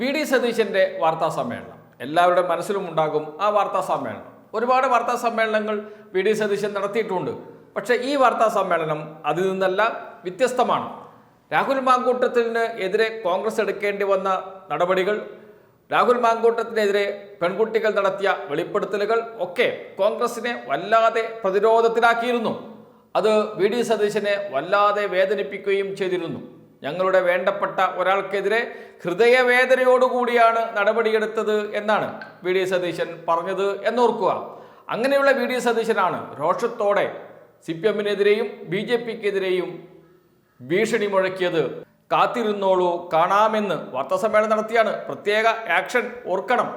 VD. സതീശൻ്റെ വാർത്താ സമ്മേളനം എല്ലാവരുടെ മനസ്സിലും ഉണ്ടാകും. ആ വാർത്താ സമ്മേളനം ഒരുപാട് വാർത്താ സമ്മേളനങ്ങൾ വി.ഡി. സതീശൻ നടത്തിയിട്ടുണ്ട്. പക്ഷേ ഈ വാർത്താ സമ്മേളനം അതിൽ നിന്നെല്ലാം വ്യത്യസ്തമാണ്. രാഹുൽ മാങ്കൂട്ടത്തിന് എതിരെ കോൺഗ്രസ് എടുക്കേണ്ടി വന്ന നടപടികൾ, രാഹുൽ മാങ്കൂട്ടത്തിനെതിരെ പെൺകുട്ടികൾ നടത്തിയ വെളിപ്പെടുത്തലുകൾ ഒക്കെ കോൺഗ്രസിനെ വല്ലാതെ പ്രതിരോധത്തിലാക്കിയിരുന്നു. അത് വി.ഡി. സതീശനെ വല്ലാതെ വേദനിപ്പിക്കുകയും ചെയ്തിരുന്നു. ഞങ്ങളുടെ വേണ്ടപ്പെട്ട ഒരാൾക്കെതിരെ ഹൃദയവേദനയോടുകൂടിയാണ് നടപടിയെടുത്തത് എന്നാണ് വി.ഡി. സതീശൻ പറഞ്ഞത് എന്നോർക്കുക. അങ്ങനെയുള്ള വി.ഡി. സതീശനാണ് രോഷത്തോടെ CPM-നെതിരെയും BJP-ക്കെതിരെയും ഭീഷണി മുഴക്കിയത്. കാത്തിരുന്നോളൂ കാണാമെന്ന് വാർത്താസമ്മേളനം നടത്തിയാണ്. പ്രത്യേക ആക്ഷൻ ഓർക്കണം.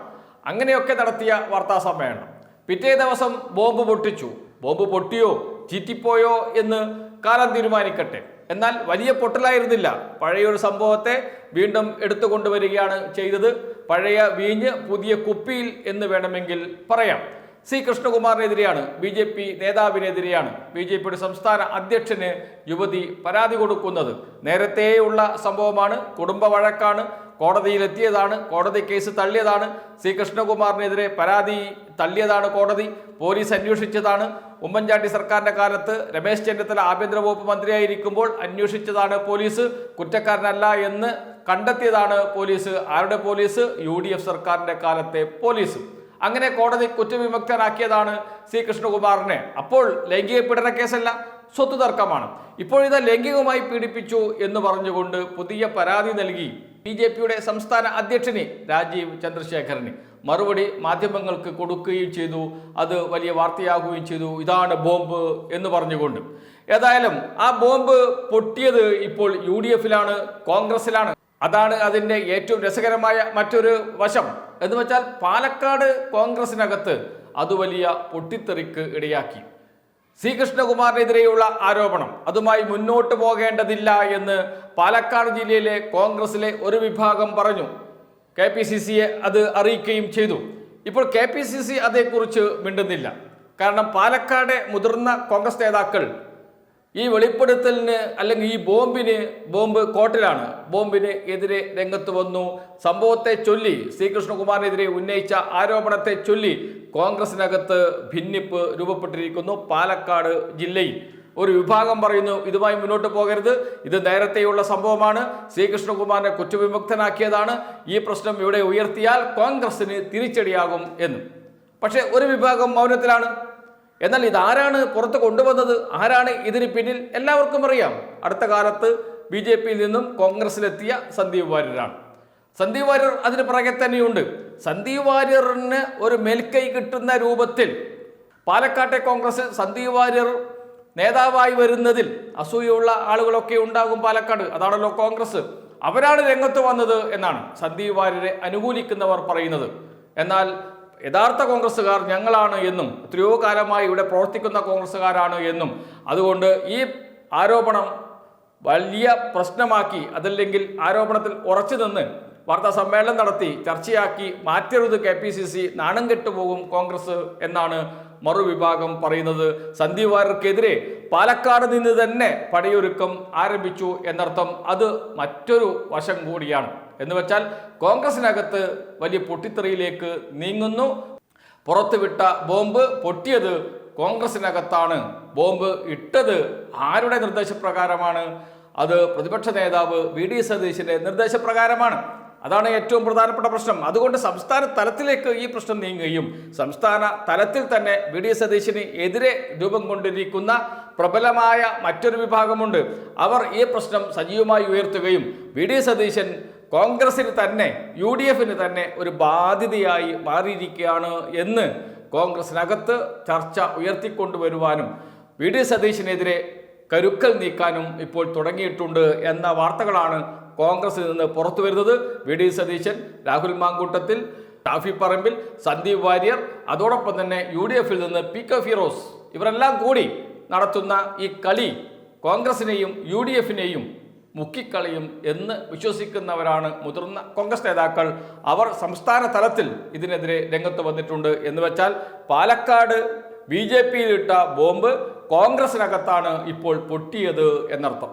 അങ്ങനെയൊക്കെ നടത്തിയ വാർത്താ സമ്മേളനം പിറ്റേ ദിവസം ബോംബ് പൊട്ടിച്ചു. ബോംബ് പൊട്ടിയോ ചീറ്റിപ്പോയോ എന്ന് കാലം തീരുമാനിക്കട്ടെ. എന്നാൽ വലിയ പൊട്ടലായിരുന്നില്ല. പഴയൊരു സംഭവത്തെ വീണ്ടും എടുത്തുകൊണ്ടുവരികയാണ് ചെയ്തത്. പഴയ വീഞ്ഞ് പുതിയ കുപ്പിയിൽ എന്ന് വേണമെങ്കിൽ പറയാം. C. കൃഷ്ണകുമാറിനെതിരെയാണ്, BJP നേതാവിനെതിരെയാണ് BJPയുടെ സംസ്ഥാന അധ്യക്ഷന് യുവതി പരാതി കൊടുക്കുന്നത്. നേരത്തെയുള്ള സംഭവമാണ്. കുടുംബ വഴക്കാണ്. കോടതിയിലെത്തിയതാണ്. കോടതി കേസ് തള്ളിയതാണ്. C. കൃഷ്ണകുമാറിനെതിരെ പരാതി തള്ളിയതാണ് കോടതി. പോലീസ് അന്വേഷിച്ചതാണ്. ഉമ്മൻചാണ്ടി സർക്കാരിന്റെ കാലത്ത് രമേശ് ചെന്നിത്തല ആഭ്യന്തര വകുപ്പ് മന്ത്രിയായിരിക്കുമ്പോൾ അന്വേഷിച്ചതാണ് പോലീസ്. കുറ്റക്കാരനല്ല എന്ന് കണ്ടെത്തിയതാണ് പോലീസ്. ആരുടെ പോലീസ്? UDF സർക്കാരിന്റെ കാലത്തെ പോലീസ്. അങ്ങനെ കോടതി കുറ്റവിമുക്തനാക്കിയതാണ് C. കൃഷ്ണകുമാറിനെ. അപ്പോൾ ലൈംഗിക പീഡന കേസല്ല, സ്വത്ത് തർക്കമാണ്. ഇപ്പോഴിത് ലൈംഗികമായി പീഡിപ്പിച്ചു എന്ന് പറഞ്ഞുകൊണ്ട് പുതിയ പരാതി നൽകി BJPയുടെ സംസ്ഥാന അധ്യക്ഷന് രാജീവ് ചന്ദ്രശേഖരന്. മറുപടി മാധ്യമങ്ങൾക്ക് കൊടുക്കുകയും ചെയ്തു. അത് വലിയ വാർത്തയാകുകയും ചെയ്തു. ഇതാണ് ബോംബ് എന്ന് പറഞ്ഞുകൊണ്ട്. ഏതായാലും ആ ബോംബ് പൊട്ടിയത് ഇപ്പോൾ UDF-ലാണ്, കോൺഗ്രസിലാണ്. അതാണ് അതിൻ്റെ ഏറ്റവും രസകരമായ മറ്റൊരു വശം. എന്ന് വെച്ചാൽ പാലക്കാട് കോൺഗ്രസിനകത്ത് അത് വലിയ പൊട്ടിത്തെറിക്ക് ഇടയാക്കി. C. കൃഷ്ണകുമാറിനെതിരെയുള്ള ആരോപണം അതുമായി മുന്നോട്ട് പോകേണ്ടതില്ല എന്ന് പാലക്കാട് ജില്ലയിലെ കോൺഗ്രസിലെ ഒരു വിഭാഗം പറഞ്ഞു. KPCCയെ അത് അറിയിക്കുകയും ചെയ്തു. ഇപ്പോൾ KPCC അതേക്കുറിച്ച് മിണ്ടുന്നില്ല. കാരണം പാലക്കാട് മുതിർന്ന കോൺഗ്രസ് നേതാക്കൾ ഈ വെളിപ്പെടുത്തലിന് അല്ലെങ്കിൽ ഈ ബോംബ് കോട്ടിലാണ്, ബോംബിന് എതിരെ രംഗത്ത് വന്നു. സംഭവത്തെ ചൊല്ലി C. കൃഷ്ണകുമാറിനെതിരെ ഉന്നയിച്ച ആരോപണത്തെ ചൊല്ലി കോൺഗ്രസിനകത്ത് ഭിന്നിപ്പ് രൂപപ്പെട്ടിരിക്കുന്നു. പാലക്കാട് ജില്ലയിൽ ഒരു വിഭാഗം പറയുന്നു ഇതുമായി മുന്നോട്ട് പോകരുത്, ഇത് നേരത്തെയുള്ള സംഭവമാണ്, C. കൃഷ്ണകുമാറിനെ കുറ്റവിമുക്തനാക്കിയതാണ്, ഈ പ്രശ്നം ഇവിടെ ഉയർത്തിയാൽ കോൺഗ്രസിന് തിരിച്ചടിയാകും എന്ന്. പക്ഷേ ഒരു വിഭാഗം മൗനത്തിലാണ്. എന്നാൽ ഇതാരാണ് പുറത്ത് കൊണ്ടുവന്നത്? ആരാണ് ഇതിന് പിന്നിൽ? എല്ലാവർക്കും അറിയാം. അടുത്ത കാലത്ത് BJP-യിൽ നിന്നും കോൺഗ്രസിലെത്തിയ സന്ദീപ് വാര്യരാണ്. സന്ദീപ് വാര്യർ അതിന് പുറകെ തന്നെയുണ്ട്. സന്ദീപ് വാര്യറിന് ഒരു മേൽക്കൈ കിട്ടുന്ന രൂപത്തിൽ പാലക്കാട്ടെ കോൺഗ്രസ് സന്ദീപ് വാര്യർ നേതാവായി വരുന്നതിൽ അസൂയുള്ള ആളുകളൊക്കെ ഉണ്ടാകും പാലക്കാട്. അതാണല്ലോ കോൺഗ്രസ്. അവരാണ് രംഗത്ത് വന്നത് എന്നാണ് സന്ദീപ് വാര്യരെ അനുകൂലിക്കുന്നവർ പറയുന്നത്. എന്നാൽ യഥാർത്ഥ കോൺഗ്രസ്സുകാർ ഞങ്ങളാണ് എന്നും എത്രയോ കാലമായി ഇവിടെ പ്രവർത്തിക്കുന്ന കോൺഗ്രസ്സുകാരാണ് എന്നും അതുകൊണ്ട് ഈ ആരോപണം വലിയ പ്രശ്നമാക്കി, അതല്ലെങ്കിൽ ആരോപണത്തിൽ ഉറച്ചു നിന്ന് വാർത്താ സമ്മേളനം നടത്തി ചർച്ചയാക്കി മാറ്റരുത് KPCC, നാണം കെട്ടുപോകും കോൺഗ്രസ് എന്നാണ് മറുവിഭാഗം പറയുന്നത്. സന്ദീപ് വാര്യർക്കെതിരെ പാലക്കാട് നിന്ന് തന്നെ പടയൊരുക്കം ആരംഭിച്ചു എന്നർത്ഥം. അത് മറ്റൊരു വശം കൂടിയാണ്. എന്ന് വെച്ചാൽ കോൺഗ്രസിനകത്ത് വലിയ പൊട്ടിത്തെറിയിലേക്ക് നീങ്ങുന്നു. പുറത്തുവിട്ട ബോംബ് പൊട്ടിയത് കോൺഗ്രസിനകത്താണ്. ബോംബ് ഇട്ടത് ആരുടെ നിർദ്ദേശപ്രകാരമാണ്? അത് പ്രതിപക്ഷ നേതാവ് വി.ഡി. സതീശന്റെ നിർദ്ദേശപ്രകാരമാണ്. അതാണ് ഏറ്റവും പ്രധാനപ്പെട്ട പ്രശ്നം. അതുകൊണ്ട് സംസ്ഥാന തലത്തിലേക്ക് ഈ പ്രശ്നം നീങ്ങുകയും സംസ്ഥാന തലത്തിൽ തന്നെ വി.ഡി. സതീശന് എതിരെ രൂപം കൊണ്ടിരിക്കുന്ന പ്രബലമായ മറ്റൊരു വിഭാഗമുണ്ട്. അവർ ഈ പ്രശ്നം സജീവമായി ഉയർത്തുകയും വി.ഡി. സതീശൻ കോൺഗ്രസിന് തന്നെ UDF-ന് തന്നെ ഒരു ബാധ്യതയായി മാറിയിരിക്കുകയാണ് എന്ന് കോൺഗ്രസിനകത്ത് ചർച്ച ഉയർത്തിക്കൊണ്ടുവരുവാനും വി.ഡി. സതീശനെതിരെ കരുക്കൽ നീക്കാനും ഇപ്പോൾ തുടങ്ങിയിട്ടുണ്ട് എന്ന വാർത്തകളാണ് കോൺഗ്രസിൽ നിന്ന് പുറത്തു വരുന്നത്. വി.ഡി. സതീശൻ, രാഹുൽ മാങ്കൂട്ടത്തിൽ, ഷാഫി പറമ്പിൽ, സന്ദീപ് വാര്യർ, അതോടൊപ്പം തന്നെ UDF-ൽ നിന്ന് PK ഫിറോസ്, ഇവരെല്ലാം കൂടി നടത്തുന്ന ഈ കളി കോൺഗ്രസിനെയും UDF-നെയും മുക്കിക്കളിയും എന്ന് വിശ്വസിക്കുന്നവരാണ് മുതിർന്ന കോൺഗ്രസ് നേതാക്കൾ. അവർ സംസ്ഥാന തലത്തിൽ ഇതിനെതിരെ രംഗത്ത് വന്നിട്ടുണ്ട്. എന്ന് വെച്ചാൽ പാലക്കാട് BJP-യിലിട്ട ബോംബ് കോൺഗ്രസിനകത്താണ് ഇപ്പോൾ പൊട്ടിയത് എന്നർത്ഥം.